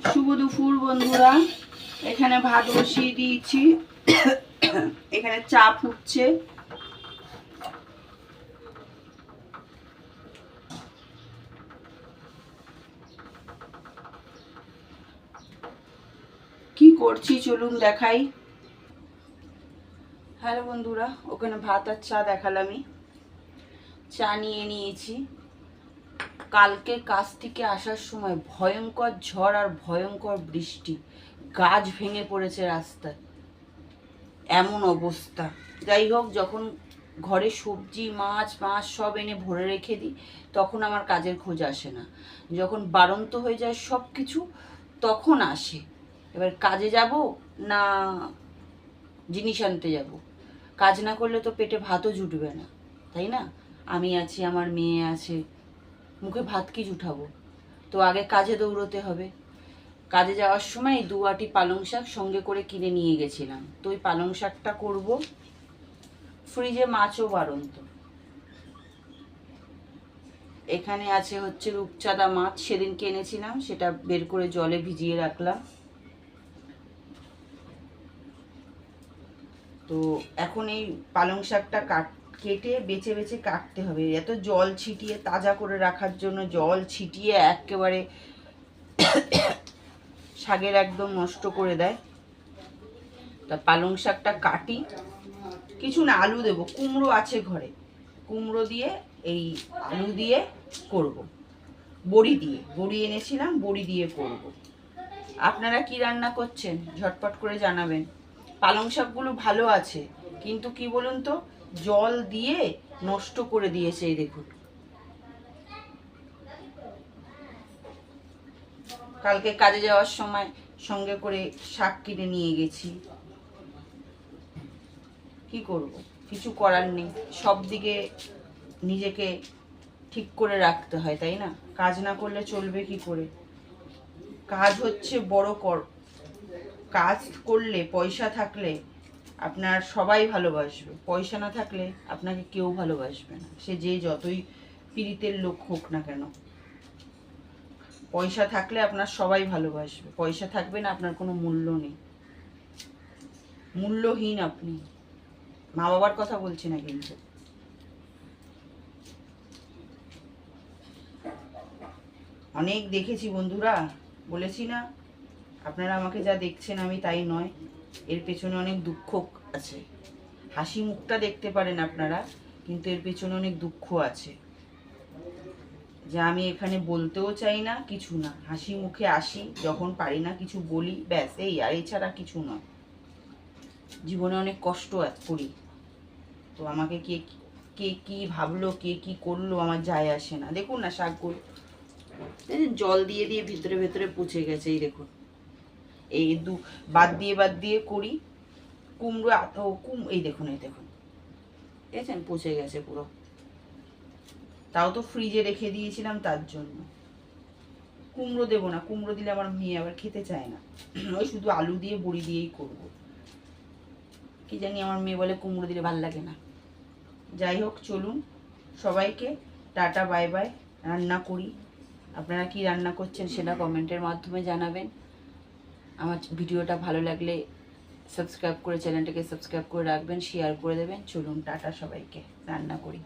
শুভ দুপুর বন্ধুরা, এখানে ভাত বসিয়ে দিয়েছি। এখানে চা ফুটছে। কি করছি চলুন দেখাই। হ্যালো বন্ধুরা, ওখানে ভাত আর চা দেখালামই। চা নিয়ে নিয়েছি। কালকে কাজ থেকে আসার সময় ভয়ঙ্কর ঝড় আর ভয়ঙ্কর বৃষ্টি, গাছ ভেঙে পড়েছে রাস্তায়, এমন অবস্থা। যাই হোক, যখন ঘরে সবজি মাছ সব এনে ভরে রেখে দিই, তখন আমার কাজের খোঁজ আসে না। যখন বাড়ন্ত হয়ে যায় সব কিছু, তখন আসে। এবার কাজে যাব না জিনিস আনতে যাব? কাজ না করলে তো পেটে ভাতও জুটবে না, তাই না? আমি আছি, আমার মেয়ে আছে, মুখে ভাত কি জুটাবো? তো আগে কাজে দৌড়তে হবে। কাজে যাওয়ার সময় 2 আটি পালং শাক সঙ্গে করে কিনে নিয়ে গেছিলাম। তো ওই পালং শাকটা করব। ফ্রিজে মাছও বাড়ন্ত। এখানে আছে হচ্ছে রূপচাঁদা মাছ, সেদিনকে এনেছিলাম, সেটা বের করে জলে ভিজিয়ে রাখলাম। তো এখন এই পালং শাকটা কেটে বেছে বেছে কাটতে হবে। এত জল ছিটিয়ে তাজা করে রাখার জন্য জল ছিটিয়ে একেবারে শাকের একদম নষ্ট করে দেয়। তা পালং শাকটা কাটি, কিছু না আলু দেবো, কুমড়ো আছে ঘরে, কুমড়ো দিয়ে এই আলু দিয়ে করব। বড়ি এনেছিলাম, বড়ি দিয়ে করব। আপনারা কি রান্না করছেন ঝটপট করে জানাবেন। পালং শাকগুলো ভালো আছে, কিন্তু কি বলুন তো, জল দিয়ে নষ্ট করে দিয়েছে। এই দেখুন, কালকে কাজে যাওয়ার সময় সঙ্গে করে শাক কিনে নিয়ে গেছি। কি করব, কিছু করার নেই। সব দিকে নিজেকে ঠিক করে রাখতে হয়, তাই না? কাজ না করলে চলবে কি করে? কাজ হচ্ছে বড় কাজ করলে, পয়সা থাকলে আপনার সবাই ভালোবাসবে, পয়সা না থাকলে আপনাকে কেউ ভালোবাসবে না, সে যে যতই পীড়িতের লোক হোক না কেন। পয়সা থাকলে আপনার সবাই ভালোবাসবে, পয়সা থাকবে না আপনার কোনো মূল্য নেই, মূল্যহীন আপনি। মা বাবার কথা বলছি না কিন্তু। অনেক দেখেছি বন্ধুরা, বলেছি না, আপনারা আমাকে যা দেখছেন আমি তাই নয়, এর পেছনে অনেক দুঃখ আছে। হাসি মুখটা দেখতে পারেন আপনারা, কিন্তু এর পেছনে অনেক দুঃখ আছে, যা আমি এখানে বলতেও চাই না, কিছু না। হাসি মুখে আসি, যখন পারি না কিছু বলি, ব্যাস, এই আর এছাড়া কিছু নয়। জীবনে অনেক কষ্ট করি, তো আমাকে কে কে কি ভাবলো, কে কি করলো, আমার যায় আসে না। দেখুন না শাকগুলো জল দিয়ে দিয়ে ভিতরে ভেতরে পচে গেছে। এই দেখুন, এই বাদ দিয়ে করি। কুমড়ো এই দেখুন দেখেছেন, পচে গেছে পুরো। তাও তো ফ্রিজে রেখে দিয়েছিলাম তার জন্য। কুমড়ো দেবো না, কুমড়ো দিলে আমার মেয়ে আবার খেতে চায় না। ওই শুধু আলু দিয়ে বড়ি দিয়েই করবো। কি জানি, আমার মেয়ে বলে কুমড়ো দিলে ভাল লাগে না। যাই হোক, চলুন, সবাইকে টাটা বাই বাই। রান্না করি। আপনারা কি রান্না করছেন সেটা কমেন্টের মাধ্যমে জানাবেন। আমার ভিডিওটা ভালো লাগলে চ্যানেলটাকে সাবস্ক্রাইব করে রাখবেন, শেয়ার করে দেবেন। চলুন টাটা সবাইকে, রান্না করি।